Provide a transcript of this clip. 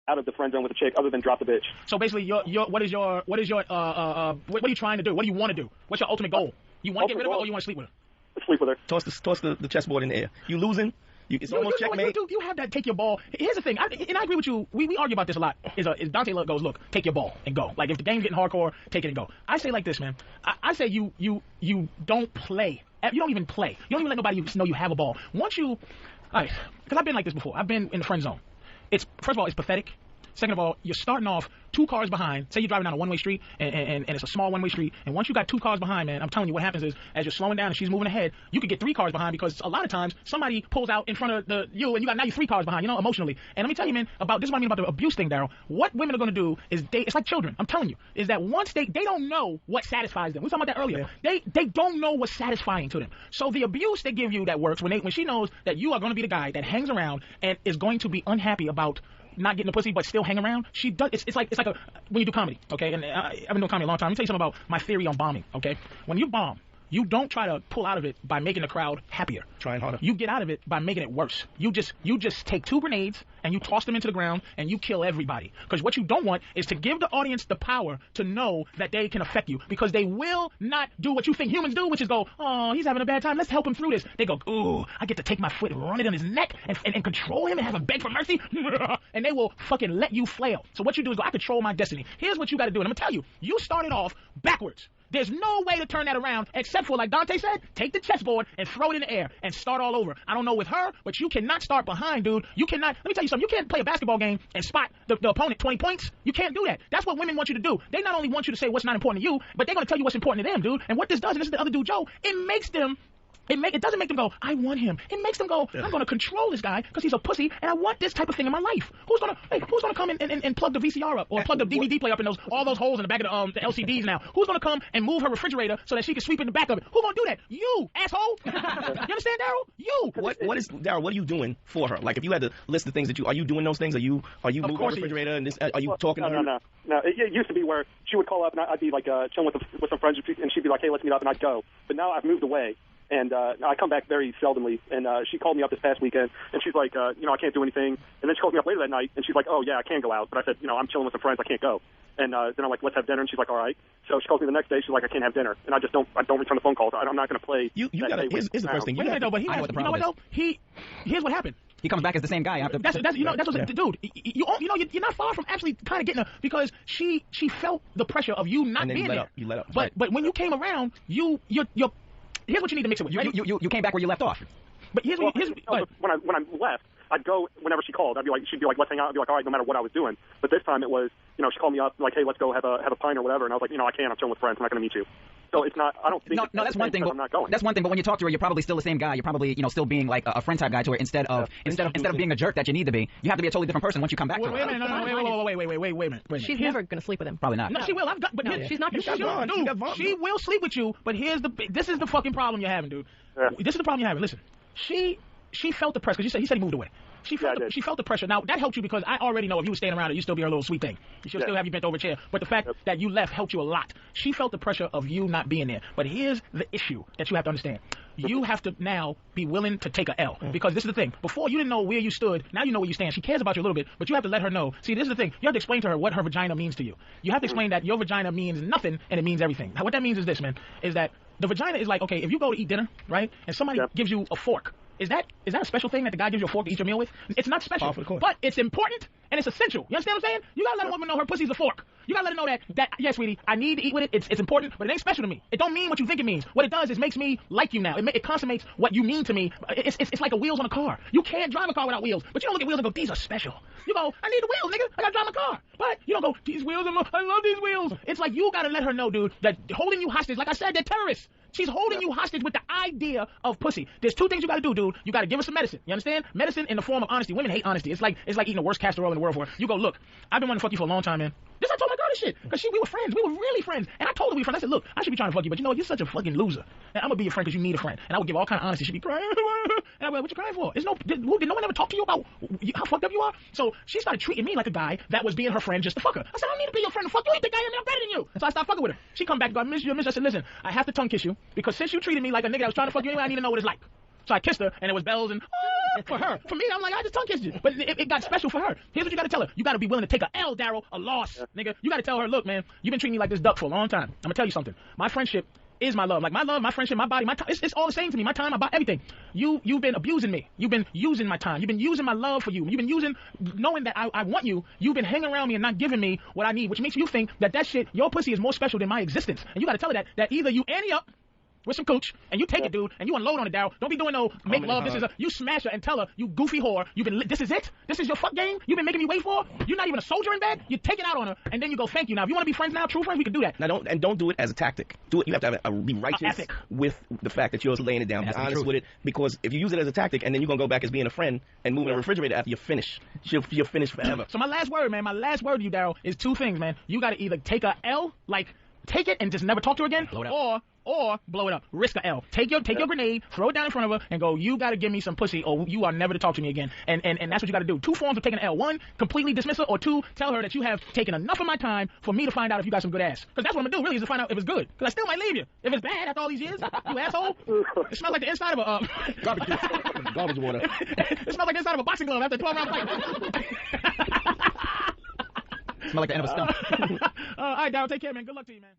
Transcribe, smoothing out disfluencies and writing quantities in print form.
out of the friend zone with a chick other than drop the bitch. So basically, what are you trying to do? What do you want to do? What's your ultimate goal? You want to get rid of her or you want to sleep with her? Sleep with her. Toss the chessboard in the air. You losing? It's almost checkmate. You have that take your ball. Here's the thing, and I agree with you. We argue about this a lot. Is Dante goes, look, take your ball and go. Like if the game's getting hardcore, take it and go. I say like this, man. I say you don't play. You don't even play. You don't even let nobody know you have a ball. Once you, because I've been like this before. I've been in the friend zone. First of all, it's pathetic. Second of all, you're starting off 2 cars behind. Say you're driving down a one-way street, and it's a small one-way street. And once you got 2 cars behind, man, I'm telling you what happens is, as you're slowing down and she's moving ahead, you could get 3 cars behind because a lot of times somebody pulls out in front of you, and now you're 3 cars behind, emotionally. And let me tell you, man, this is what I mean about the abuse thing, Daryl. What women are going to do is it's like children. I'm telling you, is that once they don't know what satisfies them. We were talking about that earlier. Yeah. They don't know what's satisfying to them. So the abuse they give you that works when she knows that you are going to be the guy that hangs around and is going to be unhappy about not getting the pussy but still hang around. She does. It's like when you do comedy, okay? And I've been doing comedy a long time. Let me tell you something about my theory on bombing, okay? When you bomb, you don't try to pull out of it by making the crowd happier. Trying harder. You get out of it by making it worse. You just take 2 grenades and you toss them into the ground and you kill everybody. Because what you don't want is to give the audience the power to know that they can affect you. Because they will not do what you think humans do, which is go, oh, he's having a bad time. Let's help him through this. They go, ooh, I get to take my foot and run it on his neck and control him and have him beg for mercy. And they will fucking let you flail. So what you do is go, I control my destiny. Here's what you got to do. And I'm going to tell you, you started off backwards. There's no way to turn that around except for, like Dante said, take the chessboard and throw it in the air and start all over. I don't know with her, but you cannot start behind, dude. You cannot. Let me tell you something. You can't play a basketball game and spot the opponent 20 points. You can't do that. That's what women want you to do. They not only want you to say what's not important to you, but they're going to tell you what's important to them, dude. And what this does, and this is the other dude, Joe, it makes them. It doesn't make them go, I want him. It makes them go, I'm going to control this guy because he's a pussy and I want this type of thing in my life. Who's going to come and plug the VCR up or plug the DVD player up in all those holes in the back of the LCDs now? Who's going to come and move her refrigerator so that she can sweep in the back of it? Who's going to do that? You, asshole. You understand, Daryl? You. Daryl, what are you doing for her? Like if you had to list the things that are you doing those things? Are you moving the refrigerator and are you talking to her? No. It used to be where she would call up and I'd be like chilling with some friends and she'd be like, hey, let's meet up, and I'd go. But now I've moved away. And I come back very seldomly, and she called me up this past weekend, and she's like, I can't do anything. And then she called me up later that night, and she's like, oh, yeah, I can go out. But I said, I'm chilling with some friends, I can't go. And then I'm like, let's have dinner, and she's like, all right. So she calls me the next day, she's like, I can't have dinner. And I don't return the phone calls. I'm not going to play. Here's the first thing. Here's what happened. He comes back as the same guy. That's what, dude. You're not far from actually kind of getting her because she felt the pressure of you not being there. You let up. But when you came around, you're here's what you need to mix it with. You came back where you left off. But when I left, I'd go whenever she called. She'd be like, let's hang out. I'd be like, all right, no matter what I was doing. But this time it was, she called me up like, hey, let's go have a pint or whatever. And I was like, I can't. I'm chilling with friends. I'm not going to meet you. So it's not. I don't think. No, that's one thing. But I'm not going. That's one thing. But when you talk to her, you're probably still the same guy. You're probably still being like a friend type guy to her instead of being a jerk that you need to be. You have to be a totally different person once you come back. Wait a minute. Wait a minute. She's never going to sleep with him. Probably not. No, she will. She's not going to. She will sleep with you. But this is the fucking problem you're having, dude. Yeah. This is the problem you're having. Listen, she felt the pressure because he said he moved away. She felt the pressure. Now, that helped you because I already know if you were staying around, you'd still be her little sweet thing. She'll still have you bent over a chair. But the fact that you left helped you a lot. She felt the pressure of you not being there. But here's the issue that you have to understand. You have to now be willing to take a L. Because this is the thing. Before, you didn't know where you stood. Now you know where you stand. She cares about you a little bit, but you have to let her know. See, this is the thing. You have to explain to her what her vagina means to you. You have to explain that your vagina means nothing and it means everything. Now, what that means is this, man, is that the vagina is like, okay, if you go to eat dinner, right, and somebody gives you a fork, is that a special thing that the guy gives you a fork to eat your meal with? It's not special, but it's important and it's essential. You understand what I'm saying? You gotta let a woman know her pussy's a fork. You gotta let her know that yes, sweetie, I need to eat with it. It's important, but it ain't special to me. It don't mean what you think it means. What it does is makes me like you now. It consummates what you mean to me. It's like the wheels on a car. You can't drive a car without wheels, but you don't look at wheels and go, these are special. You go, I need the wheels, nigga. I gotta drive my car. But you don't go, these wheels, I love these wheels. It's like you gotta let her know, dude, that holding you hostage, like I said, they're terrorists. She's holding you hostage with the idea of pussy. There's 2 things you gotta do, dude. You gotta give her some medicine. You understand? Medicine in the form of honesty. Women hate honesty. It's like eating the worst castor oil in the world for her. You go, look, I've been wanting to fuck you for a long time, man. This I told my girl this shit. Because we were friends. We were really friends. And I told her we were friends. I said, look, I should be trying to fuck you, but you know what? You're such a fucking loser. And I'm gonna be your friend because you need a friend. And I would give all kind of honesty. She'd be crying. And I'd be like, what you crying for? Did no one ever talk to you about how fucked up you are? So she started treating me like a guy that was being her friend just to fuck her. I said, I don't need to be your friend to fuck you. You think I'm better than you. And so I started fucking with her. She come back and go, I miss you. I said, listen, I have to tongue kiss you because since you treated me like a nigga that was trying to fuck you anyway, I need to know what it's like. So I kissed her, and it was bells and for her. For me, I'm like, I just tongue kissed you. But it got special for her. Here's what you got to tell her. You got to be willing to take a L, Daryl, a loss, nigga. You got to tell her, look, man, you've been treating me like this duck for a long time. I'm going to tell you something. My friendship is my love. Like, my love, my friendship, my body, my time. It's all the same to me. My time, my body, everything. You've been abusing me. You've been using my time. You've been using my love for you. You've been using, knowing that I want you. You've been hanging around me and not giving me what I need, which makes you think that shit, your pussy is more special than my existence. And you got to tell her that either you ante up with some cooch, and you take it, dude, and you unload on it, Daryl. Don't be doing no make love. This is you smash her and tell her, you goofy whore, this is it? This is your fuck game? You've been making me wait for? You're not even a soldier in bed? You take it out on her, and then you go, thank you. Now, if you want to be friends now, true friends, we can do that. Now, don't do it as a tactic. Do it. You have to be righteous with the fact that you're laying it down. Be honest with it, because if you use it as a tactic, and then you're going to go back as being a friend and move in the refrigerator after you're finished, you're finished forever. So my last word, man, my last word to you, Daryl, is two things, man. You got to either take a L, like, take it and just never talk to her again, or blow it up. Risk a L. Take your grenade, throw it down in front of her, and go, you got to give me some pussy, or you are never to talk to me again. And that's what you got to do. Two forms of taking an L. One, completely dismiss her, or two, tell her that you have taken enough of my time for me to find out if you got some good ass. Because that's what I'm going to do, really, is to find out if it's good. Because I still might leave you. If it's bad after all these years, you asshole. It smells like the inside of a... garbage water. It smells like the inside of a boxing glove after a 12-round fight. Smell like the end of a stump. All right, Daryl, take care, man. Good luck to you, man.